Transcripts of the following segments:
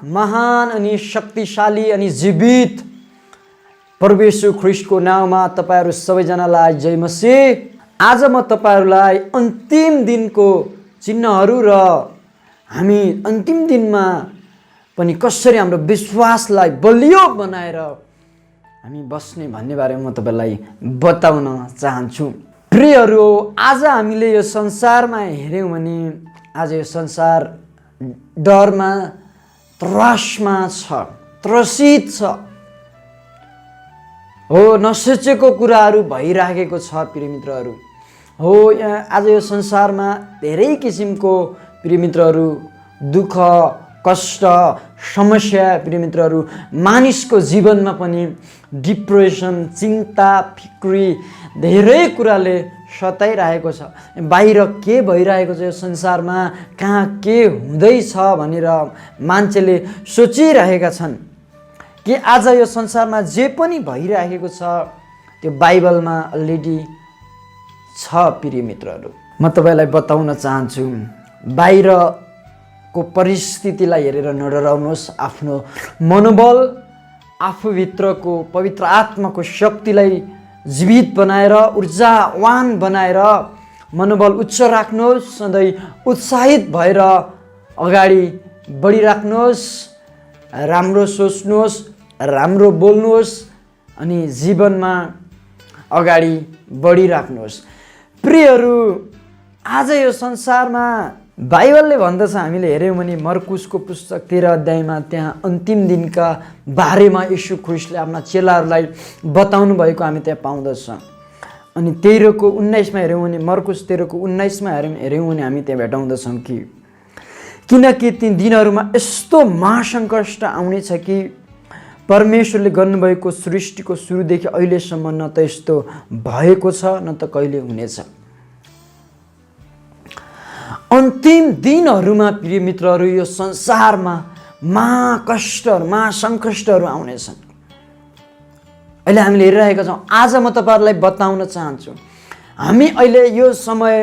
महान अनि शक्तिशाली अनि जीवित प्रभु येशू ख्रीष्टको नाममा तपाईहरु सबैजनालाई जय मसीह। आज म तपाईहरुलाई अन्तिम दिनको चिन्हहरु र हामी अन्तिम दिनमा पनि कसरी हाम्रो विश्वासलाई बलियो बनाएर हामी बस्ने भन्ने बारेमा म तपाईलाई बताउन चाहन्छु। प्रियहरू, आज हामीले यो संसारमा हेर्यौं भने आज यो संसार डरमा त्रासमा छ, त्रसित छ। हो, नसोचेको कुराहरू भइराखेको छ प्रिय मित्रहरू। हो, आज यो संसारमा धेरै किसिमको प्रिय मित्रहरू दुःख, कष्ट, समस्या प्रिय मित्रहरू मानिसको जीवनमा पनि डिप्रेसन, चिन्ता, फिक्री धेरै कुराले सताइरहेको छ। बाहिर के भइरहेको छ यो संसारमा, कहाँ के हुँदैछ भनेर मान्छेले सोचिरहेका छन् कि आज यो संसारमा जे पनि भइरहेको छ त्यो बाइबलमा अलरेडी छ प्रिय मित्रहरू। म तपाईलाई बताउन चाहन्छु, बाहिरको परिस्थितिलाई हेरेर नडराउनुहोस्। आफ्नो मनोबल, आफूभित्रको पवित्र आत्माको शक्तिलाई जीवित बनाएर, ऊर्जावान बनाएर मनोबल उच्च राख्नुहोस्। सधैँ उत्साहित भएर अगाडि बढिराख्नुहोस्। राम्रो सोच्नुहोस्, राम्रो बोल्नुहोस् अनि जीवनमा अगाडि बढिराख्नुहोस्। प्रियहरू, आज यो संसारमा बाइबलले भन्दछ, हामीले हेर्यौँ भने मर्कुसको पुस्तक 13 अध्यायमा त्यहाँ अन्तिम दिनका बारेमा यीशु ख्रीष्टले आफ्ना चेलाहरूलाई बताउनु भएको हामी त्यहाँ पाउँदछ। अनि 13को 19मा हेर्यौँ भने, मर्कुस 13को 19मा हेर्यौँ भने हामी त्यहाँ भेटाउँदछौँ कि किनकि ती दिनहरूमा यस्तो महासङ्कट आउनेछ कि परमेश्वरले गर्नुभएको सृष्टिको सुरुदेखि अहिलेसम्म न त यस्तो भएको छ न त कहिले हुनेछ। अन्तिम दिनहरूमा प्रिय मित्रहरू यो संसारमा महाकष्टहरू, महासङ्कटहरू आउनेछन्। अहिले हामीले हेरिरहेका छौँ। आज म तपाईहरुलाई बताउन चाहन्छु, हामी अहिले यो समय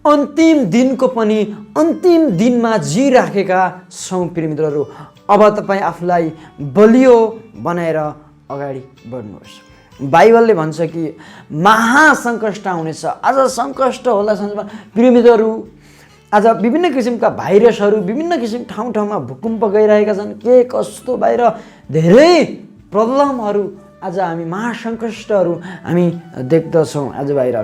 अन्तिम दिनको पनि अन्तिम दिनमा जिराखेका छौँ प्रिय मित्रहरू। अब तपाईँ आफूलाई बलियो बनाएर अगाडि बढ्नुहोस्। बाइबलले भन्छ कि महासङ्कट आउनेछ। आज सङ्कट होला संसारमा प्रिय मित्रहरू। आज विभिन्न किसिमका भाइरसहरू विभिन्न किसिम ठाउँ ठाउँमा भूकम्प गइरहेका छन्। के कस्तो बाहिर धेरै प्रब्लमहरू, आज हामी महासङ्कटहरू हामी देख्दछौँ आज बाहिर।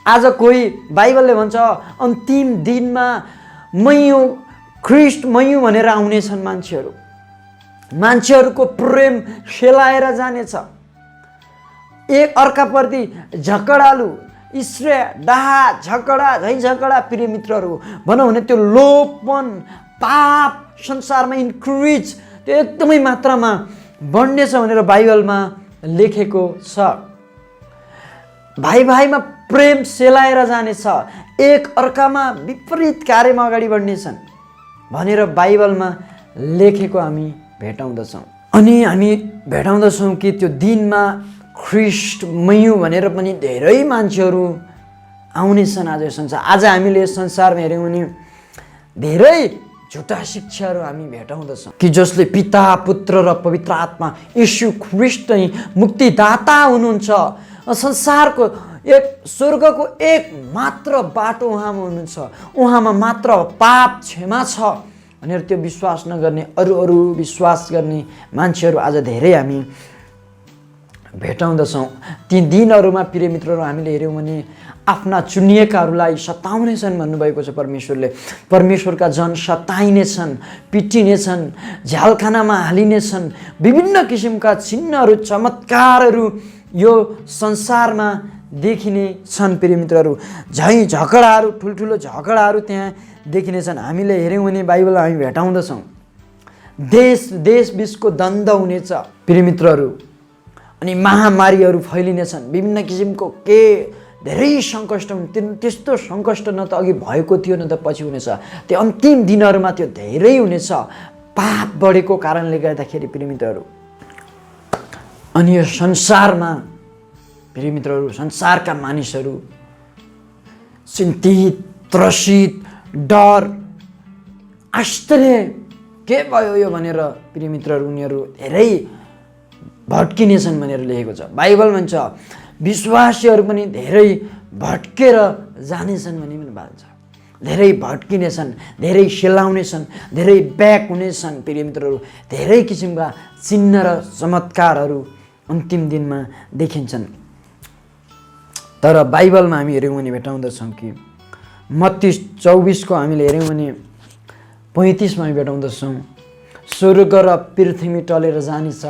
आज कोही बाइबलले भन्छ अन्तिम दिनमा मैयौँ ख्रीष्ट मैयौँ भनेर आउनेछन् मान्छेहरू। मान्छेहरूको प्रेम सेलाएर जानेछ। एक अर्काप्रति झगडालु, ईर्ष्या, डाहा, झगडा, झैझगडा प्रिय मित्रहरू भनौँ भने त्यो लोभपन, पाप संसारमा इन्क्रिज त्यो एकदमै मात्रामा बढ्नेछ भनेर बाइबलमा लेखेको छ। भाइ भाइमा प्रेम सेलाएर जानेछ, एक अर्कामा विपरीत कार्यमा अगाडि बढ्नेछन् भनेर बाइबलमा लेखेको हामी भेटाउँदछौँ। अनि हामी भेटाउँदछौँ कि त्यो दिनमा ख्रीष्ट मैयौँ भनेर पनि धेरै मान्छेहरू आउनेछन् आज यो संसार। आज हामीले यो संसारमा हेऱ्यौँ भने धेरै झुटा शिक्षाहरू हामी भेटाउँदछौँ कि जसले पिता, पुत्र र पवित्र आत्मा यीशु ख्रीष्ट नै मुक्तिदाता हुनुहुन्छ। संसारको एक स्वर्गको एक मात्र बाटो उहाँमा हुनुहुन्छ। उहाँमा मात्र पाप क्षमा छ भनेर त्यो विश्वास नगर्ने, अरू विश्वास गर्ने मान्छेहरू आज धेरै हामी भेटाउँदछौँ। ती दिनहरूमा प्रिय मित्रहरू हामीले हेऱ्यौँ भने आफ्ना चुनिएकाहरूलाई सताउनेछन् भन्नुभएको छ परमेश्वरले। परमेश्वरका जन सताइनेछन्, पिटिनेछन्, झ्यालखानामा हालिनेछन्। विभिन्न किसिमका चिन्हहरू, चमत्कारहरू यो संसारमा देखिने छन् प्रिय मित्रहरू। झगडाहरू, ठुल्ठुलो झगडाहरू त्यहाँ देखिनेछन्। हामीले हेऱ्यौँ भने बाइबलमा हामी भेटाउँदछौँ देश बिचको द्वन्द्व हुनेछ प्रिय मित्रहरू। अनि महामारीहरू फैलिनेछन्। विभिन्न किसिमको के धेरै सङ्कट हुन्। त्यस्तो सङ्कट न त अघि भएको थियो न त पछि हुनेछ। त्यो अन्तिम दिनहरूमा त्यो धेरै हुनेछ पाप बढेको कारणले गर्दाखेरि प्रिय मित्रहरू। अनि यो संसारमा प्रिय मित्रहरू, संसारका मानिसहरू चिन्तित, त्रसित, डर, आश्चर्य के भयो यो भनेर प्रिय मित्रहरू उनीहरू धेरै भट्किनेछन् भनेर लेखेको छ। बाइबल भन्छ विश्वासीहरू पनि धेरै भट्केर जानेछन् भन्ने पनि बात छ। धेरै भट्किनेछन्, धेरै सेलाउनेछन्, धेरै ब्याक हुनेछन् प्रिय मित्रहरू। धेरै किसिमका चिन्ह र चमत्कारहरू अन्तिम दिनमा देखिन्छन्। तर बाइबलमा हामी हेऱ्यौँ भने भेटाउँदछौँ कि मत्ती 24 हामीले हेऱ्यौँ भने 35 हामी भेटाउँदछौँ, स्वर्ग र पृथ्वी टलेर जानेछ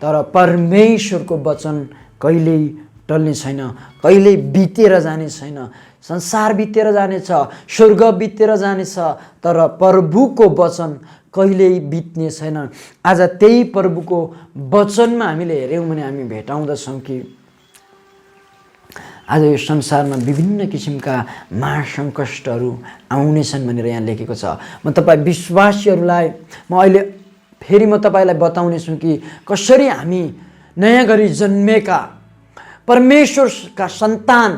तर परमेश्वरको वचन कहिल्यै टल्ने छैन, कहिल्यै बितेर जाने छैन। संसार बितेर जानेछ, स्वर्ग बितेर जानेछ तर प्रभुको वचन कहिल्यै बित्ने छैन। आज त्यही प्रभुको वचनमा हामीले हेऱ्यौँ भने हामी भेटाउँदछौँ कि आज यो संसारमा विभिन्न किसिमका महासङ्कष्टहरू आउनेछन् भनेर यहाँ लेखेको छ। म तपाईँ विश्वासीहरूलाई अहिले फेरि म तपाईँलाई बताउने छु कि कसरी हामी नयाँ गरी जन्मेका परमेश्वरका सन्तान,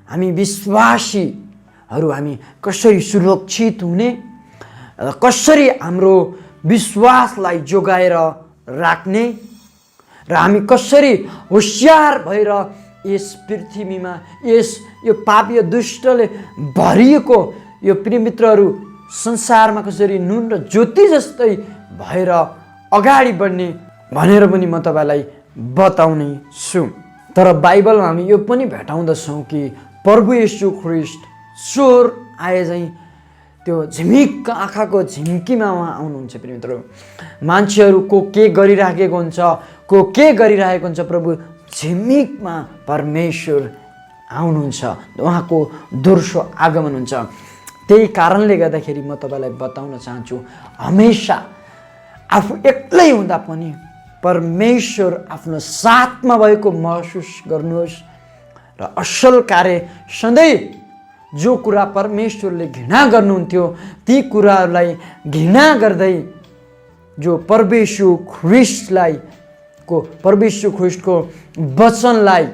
हामी विश्वासीहरू हामी कसरी सुरक्षित हुने, कसरी हाम्रो विश्वासलाई जोगाएर राख्ने र हामी कसरी होसियार भएर यस पृथ्वीमा यो पापीय दुष्टले भरिएको यो प्रिय मित्रहरू संसारमा कसरी नुन र ज्योति जस्तै भएर अगाडि बढ्ने भनेर पनि म तपाईँलाई बताउने छु। तर बाइबलमा हामी यो पनि भेटाउँदछौँ कि प्रभु येशू ख्रीष्ट चोर आए चाहिँ त्यो झिमिक्क आँखाको झिम्कीमा उहाँ आउनुहुन्छ। प्रिय मित्रहरू मान्छेहरू को के गरिराखेको हुन्छ, को के गरिरहेको हुन्छ, प्रभु झिमिकमा परमेश्वर आउनुहुन्छ, उहाँको दोस्रो आगमन हुन्छ। त्यही कारणले गर्दाखेरि म तपाईँलाई बताउन चाहन्छु हमेसा आफू एक्लै हुँदा पनि परमेश्वर आफ्नो साथमा भएको महसुस गर्नुहोस् र असल कार्य सधैँ जो कुरा परमेश्वरले घृणा गर्नुहुन्थ्यो ती कुराहरूलाई घृणा गर्दै जो परमेश्वर ख्रीष्टको वचनलाई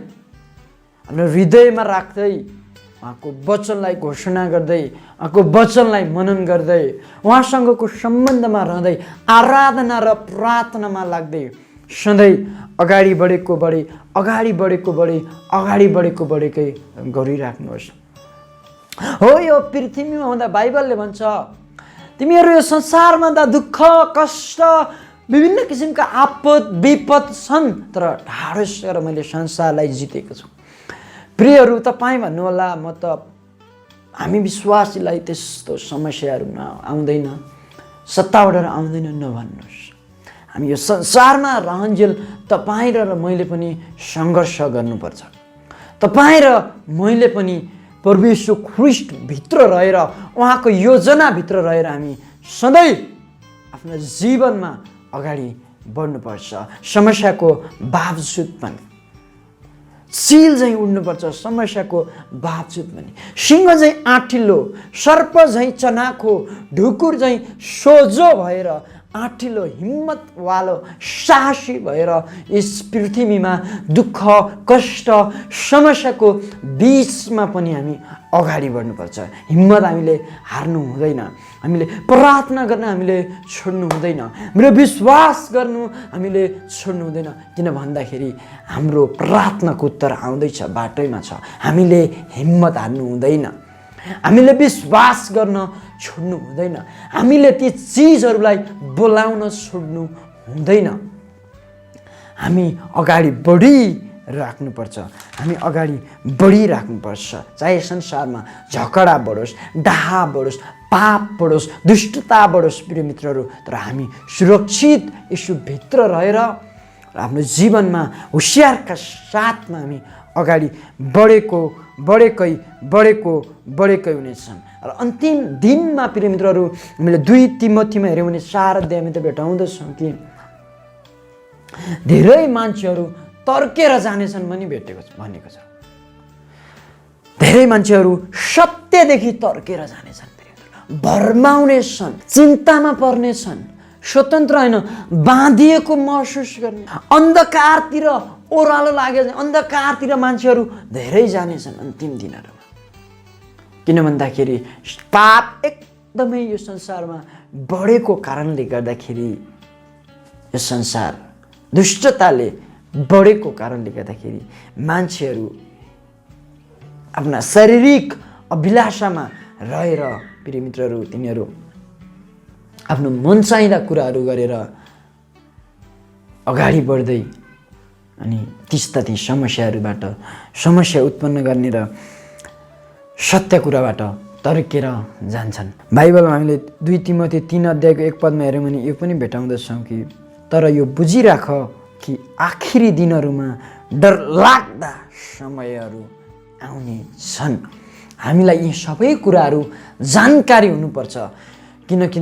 हाम्रो हृदयमा राख्दै उहाँको वचनलाई घोषणा गर्दै उहाँको वचनलाई मनन गर्दै उहाँसँगको सम्बन्धमा रहँदै आराधना र प्रार्थनामा लाग्दै सधैँ अगाडि बढेकै गरिराख्नुहोस्। हो यो पृथ्वीमा हुँदा बाइबलले भन्छ तिमीहरू यो संसारमा हुँदा दुःख कष्ट विभिन्न किसिमका आपद विपद छन् तर ढाडस गरेर मैले संसारलाई जितेको छु। प्रियहरू तपाईँ भन्नुहोला म त हामी विश्वासीलाई त्यस्तो समस्याहरू आउँदैन, सतावटहरू आउँदैन नभन्नुहोस्। हामी यो संसारमा रहन्जेल तपाईँ र मैले पनि सङ्घर्ष गर्नुपर्छ। तपाईँ र मैले पनि परमेश्वर ख्रीष्टभित्र रहेर उहाँको योजनाभित्र रहेर हामी सधैँ आफ्नो जीवनमा अगाडि बढ्नुपर्छ। समस्याको बावजुद पनि चिल चाहिँ उड्नुपर्छ, समस्याको बावजुद पनि सिंह चाहिँ आँटिलो, सर्प चाहिँ चनाखो, ढुकुर चाहिँ सोझो भएर आँटिलो हिम्मतवालो साहसी भएर यस पृथ्वीमा दुःख कष्ट समस्याको बिचमा पनि हामी अगाडि बढ्नुपर्छ। हिम्मत हामीले हार्नु हुँदैन, हामीले प्रार्थना गर्न हामीले छोड्नु हुँदैन, मेरो विश्वास गर्नु हामीले छोड्नु हुँदैन। किन भन्दाखेरि हाम्रो प्रार्थनाको उत्तर आउँदैछ, बाटैमा छ। हामीले हिम्मत हार्नु हुँदैन, हामीले विश्वास गर्न छोड्नु हुँदैन, हामीले ती चिजहरूलाई बोलाउन छोड्नु हुँदैन। हामी अगाडि बढिराख्नुपर्छ, हामी अगाडि बढिराख्नुपर्छ। चाहे संसारमा झगडा बढोस्, डाहा बढोस्, पाप बढोस्, दुष्टता बढोस् प्रिय मित्रहरू, तर हामी सुरक्षित यसुभित्र रहेर र आफ्नो जीवनमा होसियारका साथमा हामी अगाडि बढेकै हुनेछन्। र अन्तिम दिनमा प्रिय मित्रहरू हामीले 2 तिमोथीमा हेऱ्यौँ भने 4 अध्यायमा त भेटाउँदछौँ कि धेरै मान्छेहरू तर्केर जानेछन् भनेको छ। धेरै मान्छेहरू सत्यदेखि तर्केर जानेछन्, भरमाउनेछन्, चिन्तामा पर्नेछन्, स्वतन्त्र होइन बाँधिएको महसुस गर्ने, अन्धकारतिर ओह्रालो लागेको अन्धकारतिर मान्छेहरू धेरै जानेछन् अन्तिम दिनहरूमा। किन भन्दाखेरि पाप एकदमै यो संसारमा बढेको कारणले गर्दाखेरि यो संसार दुष्टताले बढेको कारणले गर्दाखेरि मान्छेहरू आफ्ना शारीरिक अभिलाषामा रहेर प्रिय मित्रहरू तिनीहरू आफ्नो मनचाहिँदा कुराहरू गरेर अगाडि बढ्दै अनि तीस्ता ती समस्याहरूबाट समस्या उत्पन्न गर्ने र सत्य कुराबाट तर्केर जान्छन्। बाइबलमा हामीले 2 तिमोथी 3 अध्यायको 1 पदमा हेऱ्यौँ भने यो पनि भेटाउँदछौँ कि तर यो बुझिराख कि आखिरी दिनहरूमा डरलाग्दा समयहरू आउने छन्। हामीलाई यी सबै कुराहरू जानकारी हुनुपर्छ किनकि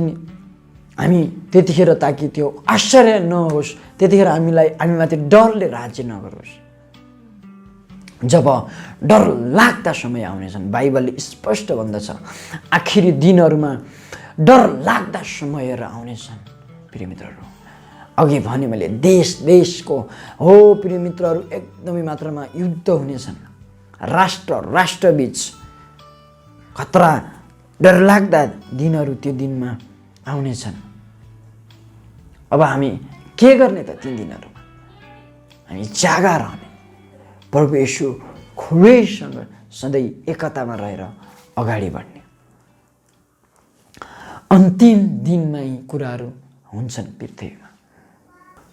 हामी त्यतिखेर ताकि त्यो आश्चर्य नहोस्, त्यतिखेर हामीमाथि डरले राज्य नगरोस्। जब डर लाग्दा समय आउनेछन्, बाइबलले स्पष्ट भन्दछ आखिरी दिनहरूमा डर लाग्दा समयहरू आउनेछन्। प्रिय मित्रहरू अघि भने मैले देशको प्रिय मित्रहरू एकदमै मात्रामा युद्ध हुनेछन्। राष्ट्रबीच खतरा डरलाग्दा दिनहरू त्यो दिनमा आउनेछन्। अब हामी के गर्ने त ती दिनहरूमा? हामी जागा रहने, प्रभु येशू ख्रिस्टसँग सधैँ एकतामा रहेर अगाडि बढ्ने। अन्तिम दिनमा यी कुराहरू हुन्छन् पृथ्वीमा।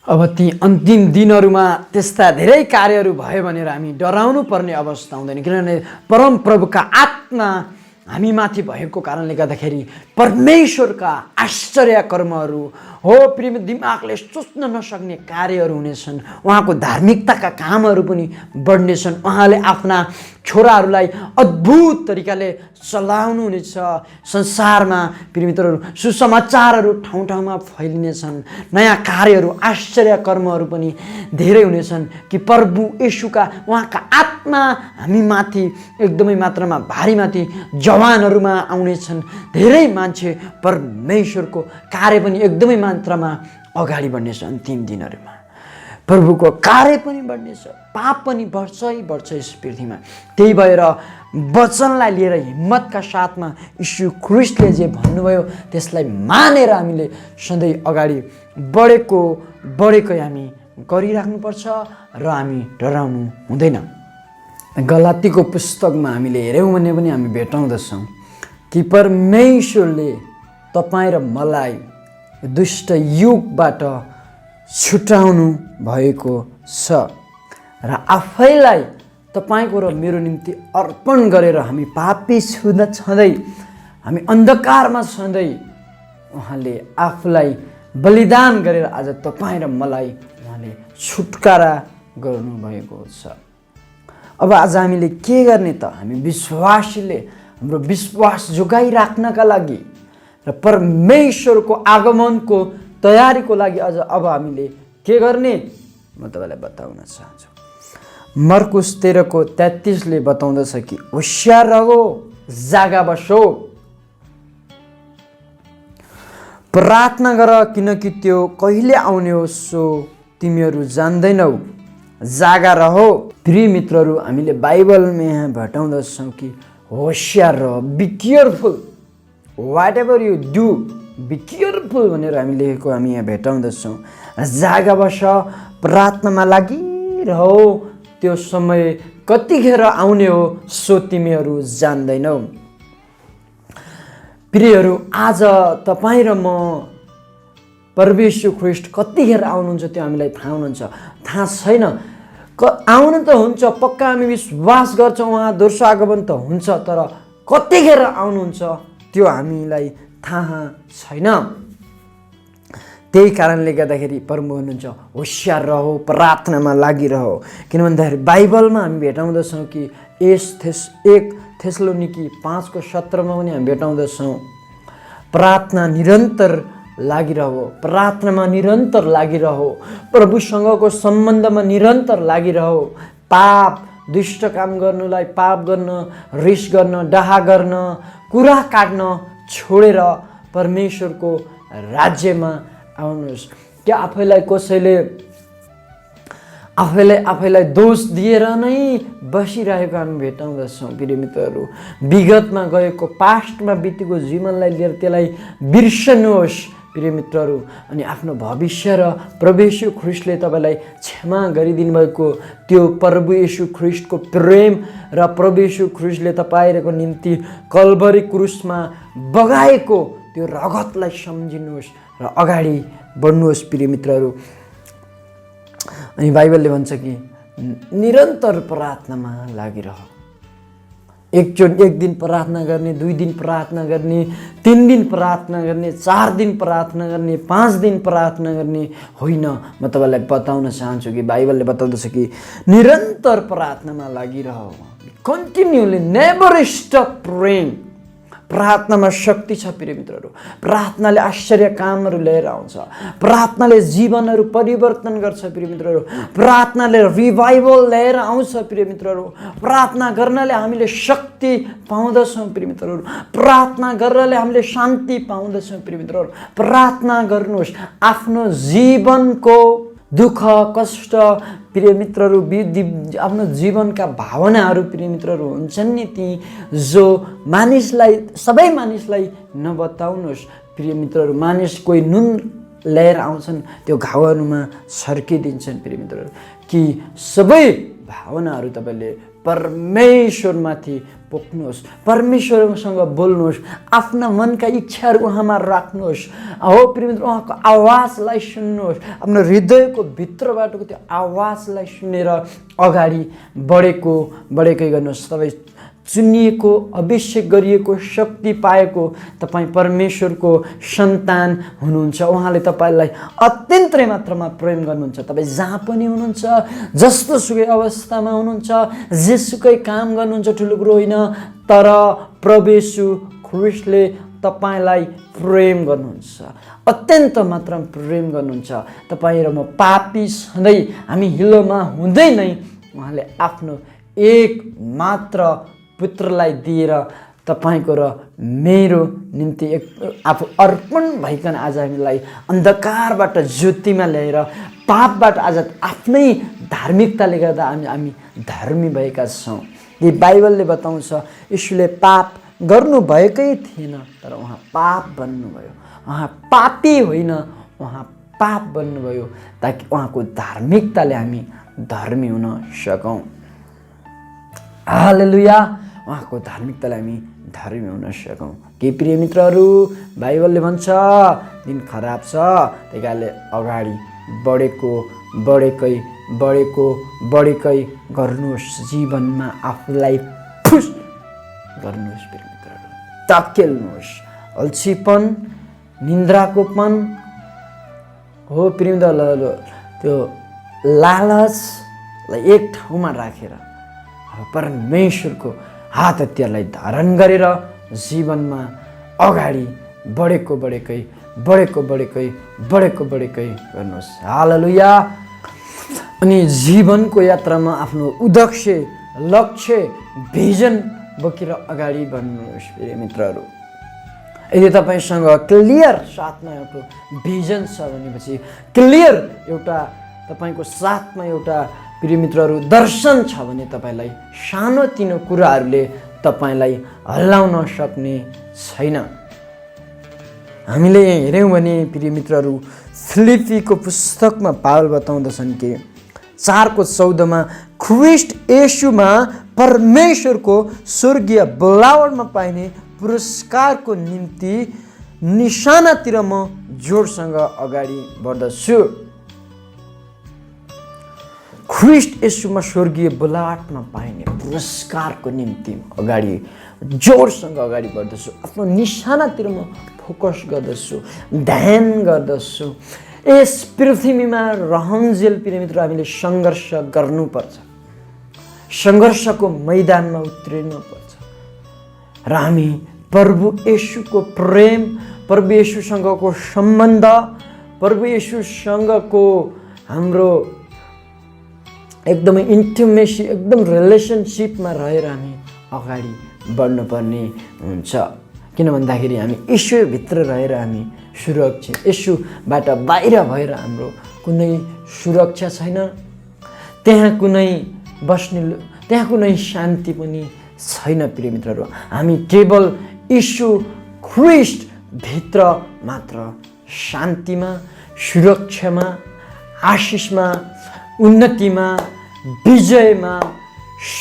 अब ती अन्तिम दिनहरूमा त्यस्ता धेरै कार्यहरू भयो भनेर हामी डराउनु पर्ने अवस्था हुँदैन किनभने परम प्रभुका आत्मा हामी माथि भएको कारणले गर्दाखेरि परमेश्वरका आश्चर्य कर्महरू प्रिय दिमागले सोच्न नसक्ने कार्यहरू हुनेछन्। उहाँको धार्मिकताका कामहरू पनि बढ्नेछन्। उहाँले आफ्ना छोराहरूलाई अद्भुत तरिकाले चलाउनु हुनेछ। संसारमा प्रिय मित्रहरू सुसमाचारहरू ठाउँ ठाउँमा फैलिनेछन्। नयाँ कार्यहरू आश्चर्य कर्महरू पनि धेरै हुनेछन् कि प्रभु येशूका उहाँका आत्मा हामी माथि एकदमै मात्रामा भारी माथि जवानहरूमा आउनेछन्। धेरै मान्छे परमेश्वरको कार्य पनि एकदमै मात्रामा अगाडि बढ्नेछ। अन्तिम दिनहरूमा प्रभुको कार्य पनि बढ्नेछ, पाप पनि बढ्छ यस पृथ्वीमा। त्यही भएर वचनलाई लिएर हिम्मतका साथमा यीशु ख्रिस्टले जे भन्नुभयो त्यसलाई मानेर हामीले सधैँ अगाडि बढेकै हामी गरिराख्नुपर्छ र हामी डराउनु हुँदैन। गलातीको पुस्तकमा हामीले हेऱ्यौँ भने पनि हामी भेटाउँदछौँ कि परमेश्वरले तपाईँ र मलाई दुष्ट युगबाट छुटाउनु भएको छ र आफैलाई तपाईँको र मेरो निम्ति अर्पण गरेर हामी पापी छँदै हामी अन्धकारमा छँदै उहाँले आफूलाई बलिदान गरेर आज तपाईँ र मलाई उहाँले छुटकारा गर्नुभएको छ। अब आज हामीले के गर्ने त? हामी विश्वासीले हाम्रो विश्वास जोगाइराख्नका लागि र परमेश्वरको आगमनको तयारीको लागि अब हामीले के गर्ने म तपाईँलाई बताउन चाहन्छु। मर्कुस 13:33 बताउँदछ कि होशियार रहो, जागा बसो, प्रार्थना गर किनकि त्यो कहिले आउने हो सो तिमीहरू जान्दैनौ, जागा रहो। प्रिय मित्रहरू हामीले बाइबलमा यहाँ भेटाउँदछौँ कि होशियार रह, be careful, whatever you do be careful भनेर हामी लेखेको हामी यहाँ भेटाउँदछौँ। जागा बस, प्रार्थनामा लागिरह, त्यो समय कतिखेर आउने हो सो तिमीहरू जान्दैनौ। प्रियहरू आज तपाईँ र म परमेश्वर ख्रिस्ट कतिखेर आउनुहुन्छ त्यो हामीलाई थाहा हुनुहुन्छ? थाहा छैन। आउनु त हुन्छ, पक्का हामी विश्वास गर्छौँ उहाँ दोस्रो आगमन त हुन्छ, तर कतिखेर आउनुहुन्छ त्यो हामीलाई थाहा छैन। त्यही कारणले गर्दाखेरि प्रभु हुनुहुन्छ होशियार रहो, प्रार्थनामा लागिरहो। किन भन्दाखेरि बाइबलमा हामी भेटाउँदछौँ कि 1 थेसलोनिकी 5:17 पनि हामी भेटाउँदछौँ प्रार्थना निरन्तर लागिरहो, प्रार्थनामा निरन्तर लागिरहो, प्रभुसँगको सम्बन्धमा निरन्तर लागिरहो। पाप दुष्ट काम गर्नुलाई, पाप गर्न, रिस गर्न, डाहा गर्न, कुरा काट्न छोडेर परमेश्वरको राज्यमा आउनुहोस्। क्या आफैलाई कसैले आफैलाई दोष दिएर नै बसिरहेको हामी भेटाउँदछौँ प्रिय मित्रहरू। विगतमा गएको पास्टमा बितेको जीवनलाई लिएर त्यसलाई बिर्सनुहोस् प्रिय मित्रहरू। अनि आफ्नो भविष्य र प्रभु येशू ख्रीष्टले तपाईँलाई क्षमा गरिदिनु भएको त्यो प्रभु येशू ख्रीष्टको प्रेम र प्रभु येशू ख्रीष्टले तपाईँको निम्ति कल्भरी क्रुसमा बगाएको त्यो रगतलाई सम्झिनुहोस् र अगाडि बढ्नुहोस् प्रिय मित्रहरू। अनि बाइबलले भन्छ कि निरन्तर प्रार्थनामा लागिरह। एक दिन प्रार्थना गर्ने, 2 दिन प्रार्थना गर्ने, 3 दिन प्रार्थना गर्ने, 4 दिन प्रार्थना गर्ने, 5 दिन प्रार्थना गर्ने होइन। म तपाईँलाई बताउन चाहन्छु कि बाइबलले बताउँदछ कि निरन्तर प्रार्थनामा लागिरह। Continually never stop praying. प्रार्थनामा शक्ति छ प्रिय मित्रहरू। प्रार्थनाले आश्चर्य कामहरू लिएर आउँछ। प्रार्थनाले जीवनहरू परिवर्तन गर्छ प्रिय मित्रहरू। प्रार्थनाले रिभाइभल लिएर आउँछ प्रिय मित्रहरू। प्रार्थना गर्नाले हामीले शक्ति पाउँदछौँ प्रिय मित्रहरू। प्रार्थना गर्नाले हामीले शान्ति पाउँदछौँ प्रिय मित्रहरू। प्रार्थना गर्नुहोस्। आफ्नो जीवनको दुःख कष्ट प्रिय मित्रहरू, आफ्नो जीवनका भावनाहरू प्रिय मित्रहरू हुन्छन् नि ती जो मानिसलाई, सबै मानिसलाई नबताउनुहोस् प्रिय मित्रहरू। मानिस कोही नुन ल्याएर आउँछन् त्यो घाउहरूमा छर्किदिन्छन् प्रिय मित्रहरू। कि सबै भावनाहरू तपाईँले परमेश्वरमाथि पोख्नुहोस्, परमेश्वरसँग बोल्नुहोस्, आफ्ना मनका इच्छाहरू उहाँमा राख्नुहोस्। हो प्रिय मित्र, उहाँको आवाजलाई सुन्नुहोस्। आफ्नो हृदयको भित्रबाटको त्यो आवाजलाई सुनेर अगाडि बढेकै गर्नुहोस्। तपाईँ चुनिएको, अभिषेक गरिएको, शक्ति पाएको तपाईँ परमेश्वरको सन्तान हुनुहुन्छ। उहाँले तपाईँलाई अत्यन्तै मात्रामा प्रेम गर्नुहुन्छ। तपाईँ जहाँ पनि हुनुहुन्छ, जस्तो सुकै अवस्थामा हुनुहुन्छ, जेसुकै काम गर्नुहुन्छ, ठुलो कुरो होइन, तर प्रभु येशू ख्रीष्टले तपाईँलाई प्रेम गर्नुहुन्छ, अत्यन्त मात्रामा प्रेम गर्नुहुन्छ। तपाईँ र म पापी सधैँ हामी हिलोमा हुँदै नै उहाँले आफ्नो एक मात्र पुत्रलाई दिएर तपाईँको र मेरो निम्ति आफू अर्पण भइकन आज हामीलाई अन्धकारबाट ज्योतिमा ल्याएर पापबाट आज आफ्नै धार्मिकताले गर्दा हामी धर्मी भएका छौँ। यो बाइबलले बताउँछ यीशुले पाप गर्नुभएकै थिएन, तर उहाँ पाप बन्नुभयो। उहाँ पापी होइन, उहाँ पाप बन्नुभयो ताकि उहाँको धार्मिकताले हामी धर्मी हुन सकौँ। हालेलुया। उहाँको धार्मिकतालाई हामी धर्मी हुन सकौँ। के प्रिय मित्रहरू, बाइबलले भन्छ दिन खराब छ, त्यही कारणले अगाडि बढेकै गर्नुहोस्। जीवनमा आफूलाई खुस गर्नुहोस् प्रिय मित्रहरू। धकेल्नुहोस्। अल्छीपन, निन्द्राकोपन हो प्रिय मित्रहरू, त्यो लालचलाई एक ठाउँमा राखेर परमेश्वरको हात हतियारलाई धारण गरेर जीवनमा अगाडि बढेकै गर्नुहोस्। हालेलुया। अनि जीवनको यात्रामा आफ्नो उद्देश्य, लक्ष्य, भिजन बोकेर अगाडि बढ्नुहोस् प्रिय मित्रहरू। यदि तपाईँसँग क्लियर साथमा एउटा भिजन छ भनेपछि, क्लियर एउटा तपाईँको साथमा एउटा प्रिय मित्रहरू दर्शन छ भने तपाईँलाई सानोतिनो कुराहरूले तपाईँलाई हल्लाउन सक्ने छैन। हामीले हेऱ्यौँ भने प्रिय मित्रहरू फिलिपीको पुस्तकमा पावल बताउँदछन् कि 4:14 ख्रीष्ट येशूमा परमेश्वरको स्वर्गीय बोलावटमा पाइने पुरस्कारको निम्ति निशानातिर म जोडसँग अगाडि बढ्दछु। ख्रीष्ट येशूमा स्वर्गीय बोलावटमा पाइने पुरस्कारको निम्ति अगाडि जोडसँग अगाडि बढ्दछु। आफ्नो निशानातिर म फोकस गर्दछु, ध्यान गर्दछु। यस पृथ्वीमा रहन्जेल प्रिय मित्र हामीले सङ्घर्ष गर्नुपर्छ, सङ्घर्षको मैदानमा उत्रिनुपर्छ र हामी प्रभु येशूको प्रेम, प्रभु येशूसँगको सम्बन्ध, प्रभु येशूसँगको हाम्रो एकदमै इन्टिमेसी, एकदम रिलेसनसिपमा रहेर हामी अगाडि बढ्नुपर्ने हुन्छ। किन भन्दाखेरि हामी ईश्वरभित्र रहेर हामी सुरक्षित, येशूबाट बाहिर भएर हाम्रो कुनै सुरक्षा छैन। त्यहाँ कुनै शान्ति पनि छैन प्रिय मित्रहरू। हामी केवल यीशु ख्रीष्ट भित्र मात्र शान्तिमा, सुरक्षामा, आशिषमा, उन्नतिमा, विजयमा,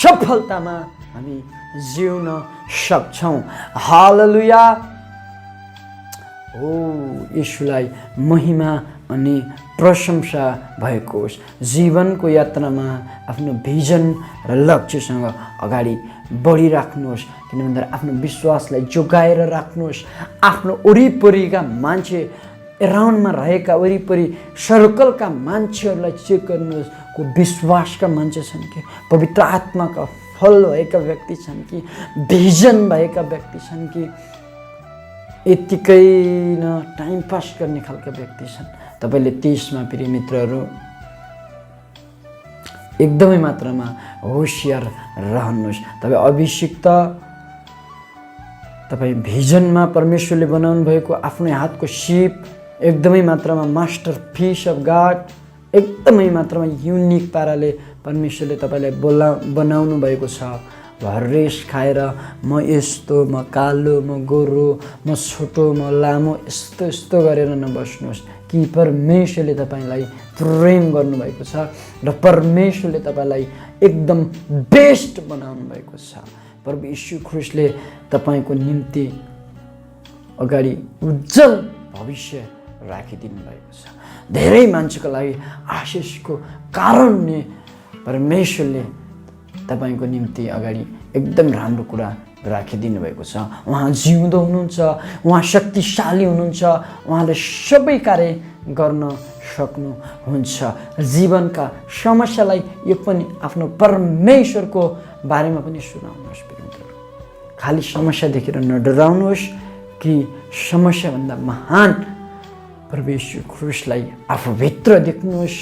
सफलतामा हामी जिउन सक्छौँ। हालेलुया। हो यीशुलाई महिमा अनि प्रशंसा भएको होस्। जीवनको यात्रामा आफ्नो भिजन र लक्ष्यसँग अगाडि बढिराख्नुहोस्। किन भन्दा आफ्नो विश्वासलाई जोगाएर राख्नुहोस्। आफ्नो वरिपरिका मान्छे, एराउन्डमा रहेका वरिपरि सर्कलका मान्छेहरूलाई चेक गर्नुहोस्, को विश्वासका मान्छे छन् कि, पवित्र आत्माका फल भएका व्यक्ति छन् कि, भिजन भएका व्यक्ति छन् कि, यत्तिकै न टाइम पास गर्ने खालका व्यक्ति छन्। तपाईँले त्यसमा प्रिय मित्रहरू एकदमै मात्रामा होसियार रहनुहोस्। तपाईँ अभिषिक्त, तपाईँ भिजनमा परमेश्वरले बनाउनु भएको आफ्नै हातको सिप, एकदमै मात्रामा मास्टर पिस अफ गॉड, एकदमै मात्रामा युनिक पाराले परमेश्वरले तपाईँलाई बनाउनु भएको छ। भरेस खाएर म यस्तो, म कालो, म गोरो, म छोटो, म लामो, यस्तो गरेर नबस्नुहोस्। कि परमेश्वरले तपाईँलाई प्रेम गर्नुभएको छ र परमेश्वरले तपाईँलाई एकदम बेस्ट बनाउनु भएको छ। प्रभु यीशु ख्रीष्टले तपाईँको निम्ति अगाडि उज्जवल भविष्य राखिदिनु भएको छ। धेरै मान्छेको लागि आशिषको कारण नै परमेश्वरले तपाईँको निम्ति अगाडि एकदम राम्रो कुरा राखिदिनु भएको छ। उहाँ जिउँदो हुनुहुन्छ, उहाँ शक्तिशाली हुनुहुन्छ, उहाँले सबै कार्य गर्न सक्नुहुन्छ। जीवनका समस्यालाई यो पनि आफ्नो परमेश्वरको बारेमा पनि सुनाउनुहोस्। खाली समस्या देखेर नडराउनुहोस् कि समस्याभन्दा महान परमेश्वर ख्रीष्टलाई आफूभित्र देख्नुहोस्।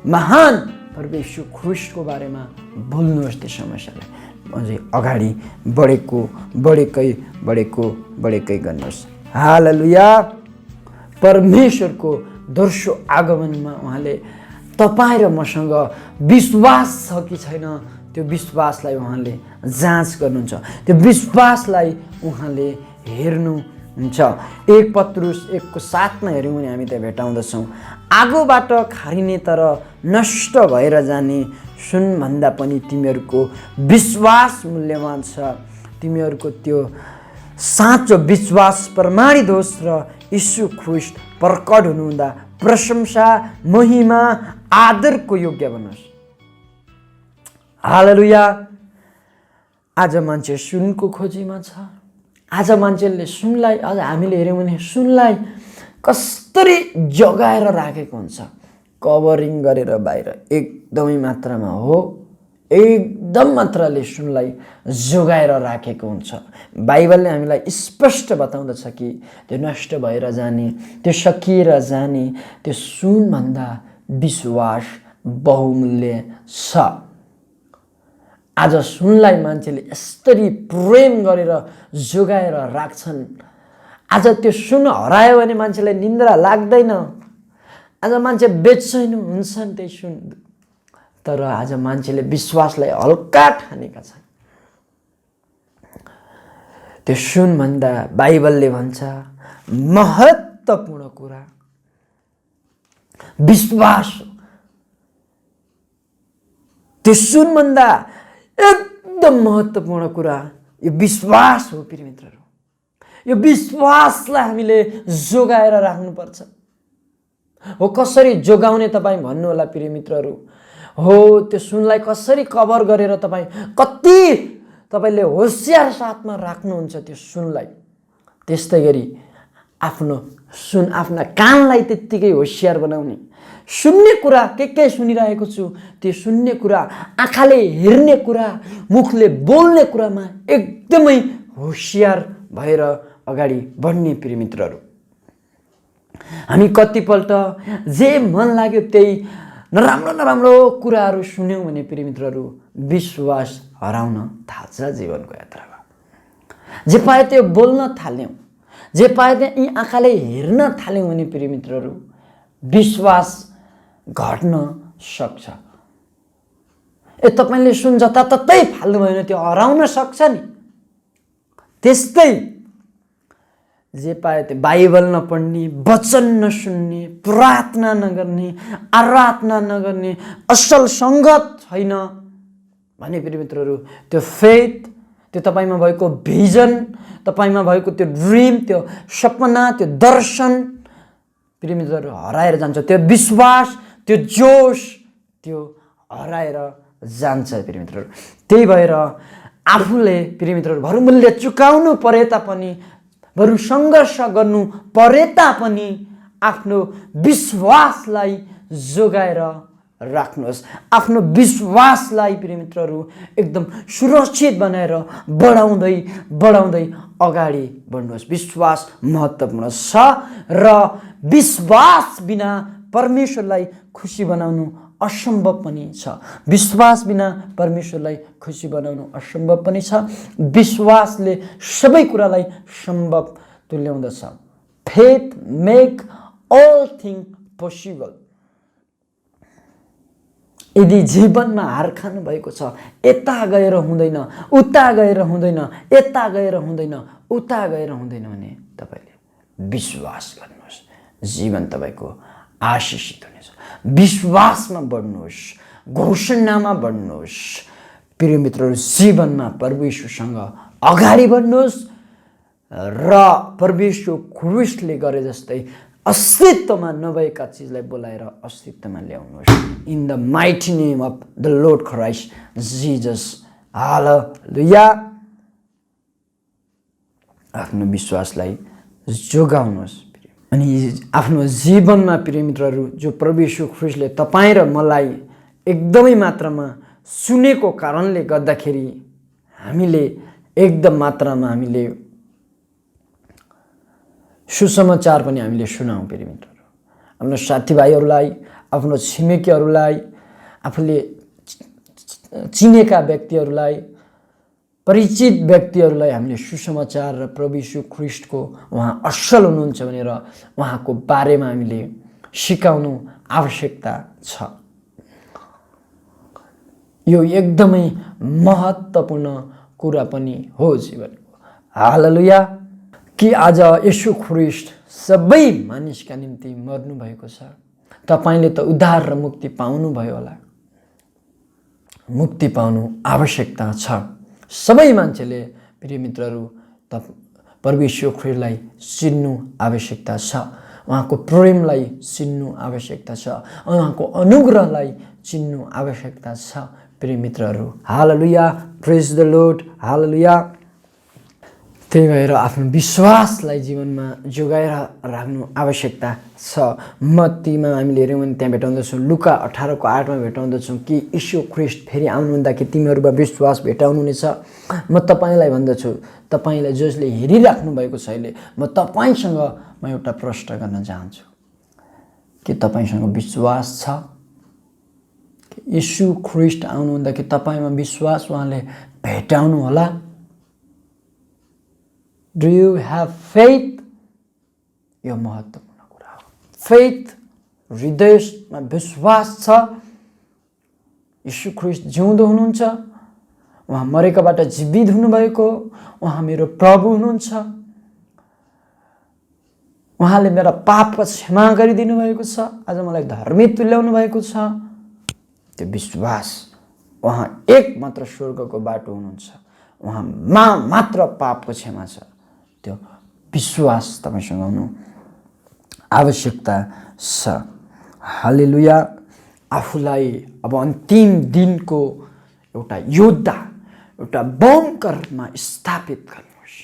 महान परमेश्वर ख्रीष्टको बारेमा बोल्नुहोस्। त्यो समस्यालाई अझै अगाडि बढेकै गर्नुहोस्। हालेलुया। परमेश्वरको दोस्रो आगमनमा उहाँले तपाईँ र मसँग विश्वास छ कि छैन, त्यो विश्वासलाई उहाँले जाँच गर्नुहुन्छ। त्यो विश्वासलाई उहाँले हेर्नुहुन्छ। 1 पत्रुस 1:7 हेऱ्यौँ भने हामी त्यहाँ भेटाउँदछौँ, आगोबाट खारिने तर नष्ट भएर जाने सुनभन्दा पनि तिमीहरूको विश्वास मूल्यवान छ। तिमीहरूको त्यो साँचो विश्वास प्रमाणित होस् र यीशु ख्रीष्ट प्रकट हुनुहुँदा प्रशंसा, महिमा, आदरको योग्य बनोस्। हालेलुया। आज मान्छे सुनको खोजीमा छ। आज मान्छेले सुनलाई, आज हामीले हेऱ्यौँ भने सुनलाई कसरी जगाएर राखेको हुन्छ, कभरिङ गरेर बाहिर एकदमै मात्रामा हो, एकदम मात्राले सुनलाई जोगाएर राखेको हुन्छ। बाइबलले हामीलाई स्पष्ट बताउँदछ कि त्यो नष्ट भएर जाने, त्यो सकिएर जाने, त्यो सुनभन्दा विश्वास बहुमूल्य छ। आज सुनलाई मान्छेले यसरी प्रेम गरेर जोगाएर राख्छन्। आज त्यो सुन हरायो भने मान्छेलाई निन्द्रा लाग्दैन। आज मान्छे बेचैन हुन्छन् त्यही सुन। तर आज मान्छेले विश्वासलाई हल्का ठानेका छन्। त्यो सुनभन्दा बाइबलले भन्छ महत्त्वपूर्ण कुरा विश्वास हो। त्यो सुनभन्दा एकदम महत्त्वपूर्ण कुरा यो विश्वास हो प्रिय मित्रहरू। यो विश्वासलाई हामीले जोगाएर राख्नुपर्छ। हो कसरी जोगाउने तपाईँ भन्नु होला प्रिय मित्रहरू। हो त्यो सुनलाई कसरी कभर गरेर कति तपाईँले होसियार साथमा राख्नुहुन्छ त्यो सुनलाई। त्यस्तै गरी आफ्ना कानलाई त्यत्तिकै होसियार बनाउने। सुन्ने कुरा के सुनिरहेको छु, त्यो सुन्ने कुरा, आँखाले हेर्ने कुरा, मुखले बोल्ने कुरामा एकदमै होसियार भएर अगाडि बढ्ने प्रिय मित्रहरू। हामी कतिपल्ट जे मन लाग्यो त्यही नराम्रो कुराहरू सुन्यौँ भने प्रिय मित्रहरू विश्वास हराउन थाल्छ जीवनको यात्रामा। जे पाए त्यो बोल्न थाल्यौँ, जे पाए त्यो यी आँखाले हेर्न थाल्यौँ भने प्रिय मित्रहरू विश्वास घट्न सक्छ। तपाईँले सुन जताततै फाल्नुभयो भने त्यो हराउन सक्छ नि। त्यस्तै जे पायो त्यो बाइबल नपढ्ने, वचन नसुन्ने, प्रार्थना नगर्ने, आराधना नगर्ने, असल सङ्गत छैन भने प्रिय मित्रहरू त्यो फेथ, त्यो तपाईँमा भएको भिजन, तपाईँमा भएको त्यो ड्रिम, त्यो सपना, त्यो दर्शन प्रिय मित्रहरू हराएर जान्छ। त्यो विश्वास, त्यो जोश त्यो हराएर जान्छ प्रिय मित्रहरू। त्यही भएर आफूले प्रिय मित्रहरू भरमूल्य चुकाउनु परे तापनि, बरु सङ्घर्ष गर्नु परे तापनि आफ्नो विश्वासलाई जोगाएर राख्नुहोस्। आफ्नो विश्वासलाई प्रिय मित्रहरू एकदम सुरक्षित बनाएर बढाउँदै बढाउँदै अगाडि बढ्नुहोस्। विश्वास महत्त्वपूर्ण छ र विश्वास बिना परमेश्वरलाई खुसी बनाउनु असम्भव पनि छ। विश्वास बिना परमेश्वरलाई खुसी बनाउनु असम्भव पनि छ। विश्वासले सबै कुरालाई सम्भव तुल्याउँदछ। Faith make all thing possible. यदि जीवनमा हार खानु भएको छ, यता गएर हुँदैन, उता गएर हुँदैन, यता गएर हुँदैन, उता गएर हुँदैन भने तपाईँले विश्वास गर्नुहोस्, जीवन तपाईँको आशिषित हुनेछ। विश्वासमा बढ्नुहोस्, घोषणामा बढ्नुहोस्। प्रिय मित्रहरू जीवनमा परमेश्वरसँग अगाडि बढ्नुहोस् र परमेश्वर ख्रिस्टले गरे जस्तै अस्तित्वमा नभएका चिजलाई बोलाएर अस्तित्वमा ल्याउनुहोस्। In the mighty name of the lord Christ Jesus. Hallelujah. आफ्नो विश्वासलाई जोगाउनुहोस्। अनि आफ्नो जीवनमा प्रिय मित्रहरू जो परमेश्वर ख्रिस्टले तपाईँ र मलाई एकदमै मात्रामा सुनेको कारणले गर्दाखेरि हामीले एकदम मात्रामा हामीले सुसमाचार पनि हामीले सुनाउँ प्रिय मित्रहरू। आफ्नो साथीभाइहरूलाई, आफ्नो छिमेकीहरूलाई, आफूले चिनेका व्यक्तिहरूलाई, परिचित व्यक्तिहरूलाई हामीले सुसमाचार र प्रभु यीशु ख्रिस्टको उहाँ असल हुनुहुन्छ भनेर उहाँको बारेमा हामीले सिकाउनु आवश्यकता छ। यो एकदमै महत्त्वपूर्ण कुरा पनि हो जीवनको। हालेलुया। कि आज यीशु ख्रिस्ट सबै मानिसका निम्ति मर्नु भएको छ। तपाईले त उद्धार र मुक्ति पाउनुभयो होला। मुक्ति पाउनु आवश्यकता छ। सबै मान्छेले प्रिय मित्रहरू परमेश्वर ख्रिस्टलाई चिन्नु आवश्यकता छ। उहाँको प्रेमलाई चिन्नु आवश्यकता छ। उहाँको अनुग्रहलाई चिन्नु आवश्यकता छ प्रिय मित्रहरू। हालेलुया। Praise the lord. हालेलुया। त्यही भएर आफ्नो विश्वासलाई जीवनमा जोगाएर राख्नु आवश्यकता छ। मत्तीमा हामीले हेऱ्यौँ भने त्यहाँ भेटाउँदछौँ, लुका 18:8 भेटाउँदछौँ कि यीशु ख्रिस्ट फेरि आउनुहुँदाखेरि तिमीहरूमा विश्वास भेटाउनुहुनेछ। म तपाईँलाई भन्दछु, तपाईँलाई जसले हेरिराख्नु भएको छ अहिले, म तपाईँसँग म एउटा प्रश्न गर्न चाहन्छु कि तपाईँसँग विश्वास छ? यीशु ख्रिस्ट आउनुहुँदाखेरि तपाईँमा विश्वास उहाँले भेटाउनु होला। Do you have faith? यो महत्त्वपूर्ण कुरा हो। फेथ, हृदयमा विश्वास छ यीशु ख्रिस्ट जिउँदो हुनुहुन्छ, उहाँ मरेकाबाट जीवित हुनुभएको, उहाँ मेरो प्रभु हुनुहुन्छ, उहाँले मेरा पापको क्षमा गरिदिनु भएको छ, आज मलाई धर्मी तुल्याउनु भएको छ। त्यो विश्वास, उहाँ एक मात्र स्वर्गको बाटो हुनुहुन्छ, उहाँमा मात्र पापको क्षमा छ। त्यो विश्वास तपाईसँग हुनु आवश्यकता छ। हालेलुया। आफूलाई अब अन्तिम दिनको एउटा योद्धा, एउटा बङ्करमा स्थापित गर्नुहोस्।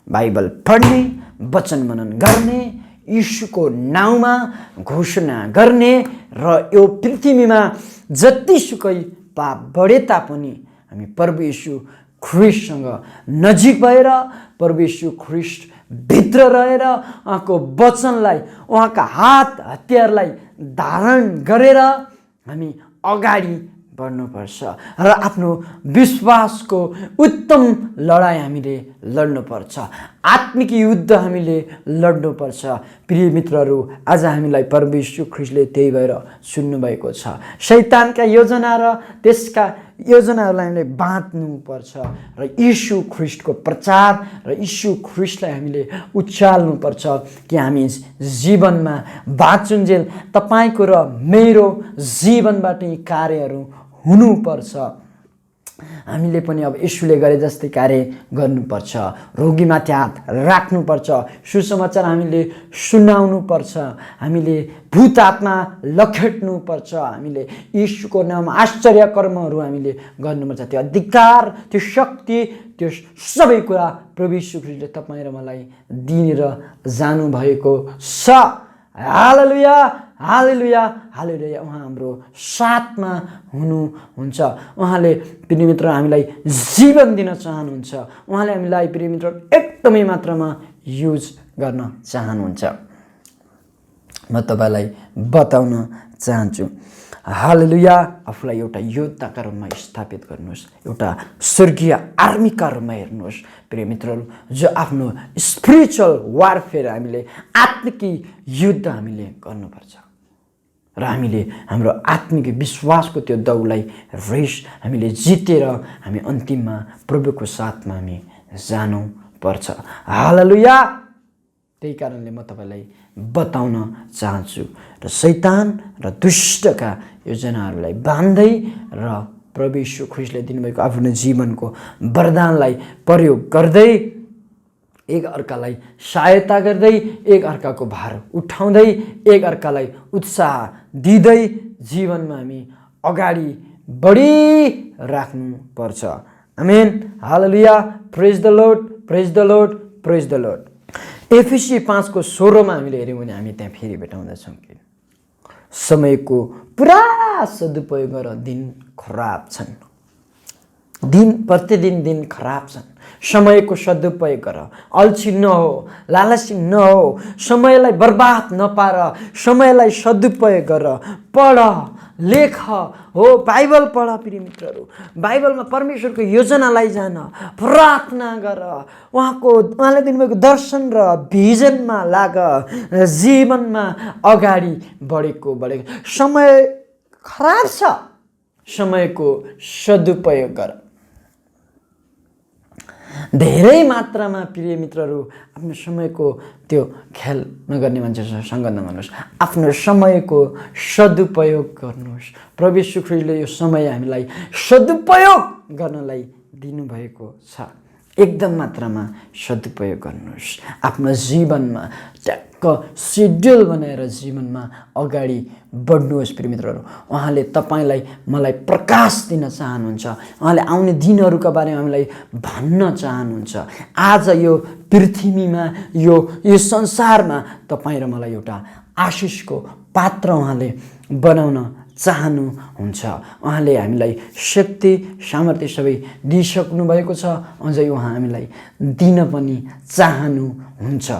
बाइबल पढ्ने, वचन मनन गर्ने, यीशुको नाउँमा घोषणा गर्ने र यो पृथ्वीमा जतिसुकै पाप बढे तापनि हामी प्रभु यीशु ख्रिस्टसँग नजिक भएर, प्रभु यीशु ख्रिस्ट भित्र रहेर उहाँको वचनलाई, उहाँका हात हतियारलाई धारण गरेर हामी अगाडि बढ्नुपर्छ र आफ्नो विश्वासको उत्तम लडाइँ हामीले लड्नुपर्छ। आत्मिक युद्ध हामीले लड्नुपर्छ। प्रिय मित्रहरू, आज हामीलाई परमेश्वर ख्रीष्टले त्यही भएर सुन्नुभएको छ। शैतानका योजना र त्यसका योजनाहरूलाई हामीले बाँध्नुपर्छ र यीशु ख्रीष्टको प्रचार र यीशु ख्रीष्टलाई हामीले उचाल्नुपर्छ कि हामी जीवनमा बाँचुन्जेल तपाईँको र मेरो जीवनबाट यी कार्यहरू हुनुपर्छ। हामीले पनि अब यीशुले गरे जस्तै कार्य गर्नुपर्छ। रोगीमाथि हात राख्नुपर्छ, सुसमाचार हामीले सुनाउनुपर्छ, हामीले भूत आत्मा लखेट्नुपर्छ, हामीले यीशुको नाममा आश्चर्य कर्महरू हामीले गर्नुपर्छ। त्यो अधिकार, त्यो शक्ति, त्यो सबै कुरा प्रभु यीशु ख्रीष्टले तपाईँ र मलाई दिएर जानुभएको छ। हालेलुया, हालेलुया, हालेलुया। उहाँ हाम्रो साथमा हुनुहुन्छ। उहाँले प्रिय मित्र हामीलाई जीवन दिन चाहनुहुन्छ। उहाँले हामीलाई प्रिय मित्र एकदमै मात्रामा युज गर्न चाहनुहुन्छ। म तपाईँलाई बताउन चाहन्छु, हालेलुया, आफूलाई एउटा योद्धाका रूपमा स्थापित गर्नुहोस्, एउटा स्वर्गीय आर्मीका रूपमा हेर्नुहोस्। प्रिय मित्रहरू, जो आफ्नो स्पिरिचुअल वारफेयर हामीले आत्मिक युद्ध हामीले गर्नुपर्छ र हामीले हाम्रो आत्मिक विश्वासको त्यो दौडलाई रेस हामीले जितेर हामी अन्तिममा प्रभुको साथमा हामी जानुपर्छ। हालेलुया। त्यही कारणले म तपाईँलाई बताउन चाहन्छु र शैतान र दुष्टका योजनाहरूलाई बाँध्दै र प्रभु यीशु ख्रीष्टले दिनुभएको आफ्नो जीवनको वरदानलाई प्रयोग गर्दै एक अर्कालाई सहायता गर्दै एक अर्काको भार उठाउँदै एक अर्कालाई उत्साह दिँदै जीवनमा हामी अगाडि बढिराख्नुपर्छ। Amen, hallelujah. Praise the lord, praise the lord, praise the lord. एफिसी 5:16 हामीले हेऱ्यौँ भने हामी त्यहाँ फेरि भेटाउँदछौँ कि समयको पुरा सदुपयोग गर, दिन खराब छन्। दिन प्रतिदिन दिन खराब छन्। समयको सदुपयोग गर, अल्छी नहो, लालची नहो, समयलाई बर्बाद नपार, समयलाई सदुपयोग गर, पढ, लेख, हो बाइबल पढ। प्रिय मित्रहरू, बाइबलमा परमेश्वरको योजनालाई जान, प्रार्थना गर, उहाँले दिनुभएको दर्शन र भिजनमा लाग, जीवनमा अगाडि बढेको समय खराब छ, समयको सदुपयोग गर। धेरै मात्रामा प्रिय मित्रहरू आफ्नो समयको त्यो ख्याल नगर्ने मान्छेसँग नगर्नुहोस्, आफ्नो समयको सदुपयोग गर्नुहोस्। प्रभु यीशु ख्रीष्टले यो समय हामीलाई सदुपयोग गर्नलाई दिनुभएको छ। एकदम मात्रामा सदुपयोग गर्नुहोस्। आफ्नो जीवनमा ट्याक्क सिड्युल बनाएर जीवनमा अगाडि बढ्नुहोस्। प्रिय मित्रहरू, उहाँले तपाईँलाई मलाई प्रकाश दिन चाहनुहुन्छ। उहाँले आउने दिनहरूका बारेमा हामीलाई भन्न चाहनुहुन्छ। आज यो पृथ्वीमा, यो संसारमा तपाईँ र मलाई एउटा आशिषको पात्र उहाँले बनाउन चाहनुहुन्छ। उहाँले हामीलाई शक्ति सामर्थ्य सबै दिइसक्नु भएको छ, अझै उहाँ हामीलाई दिन पनि चाहनुहुन्छ।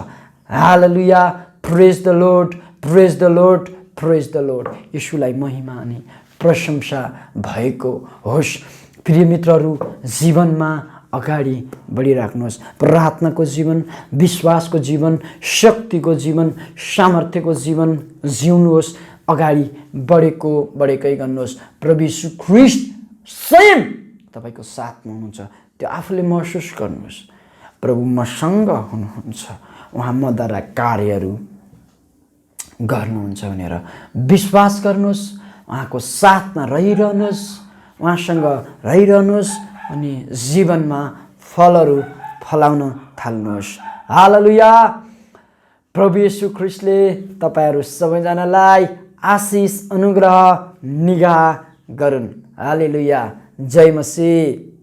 Hallelujah, praise the lord, praise the lord, praise the lord. यीशुलाई महिमा अनि प्रशंसा भएको होस्। प्रिय मित्रहरू, जीवनमा अगाडि बढिराख्नुहोस्। प्रार्थनाको जीवन, विश्वासको जीवन, शक्तिको जीवन, सामर्थ्यको जीवन जिउनुहोस्। अगाडि बढेकै गर्नुहोस्। प्रभु यीशु ख्रीष्ट स्वयं तपाईँको साथमा हुनुहुन्छ, त्यो आफूले महसुस गर्नुहोस्। प्रभु मसँग हुनुहुन्छ, उहाँ मद्वारा कार्यहरू गर्नुहुन्छ भनेर विश्वास गर्नुहोस्। उहाँको साथमा रहिरहनुहोस्, उहाँसँग रहिरहनुहोस् अनि जीवनमा फलहरू फलाउन थाल्नुहोस्। हालेलुया। प्रभु यीशु ख्रीष्टले तपाईँहरू सबैजनालाई आशिष, अनुग्रह, निगाह गरून्। हालेलुया। जय मसीह।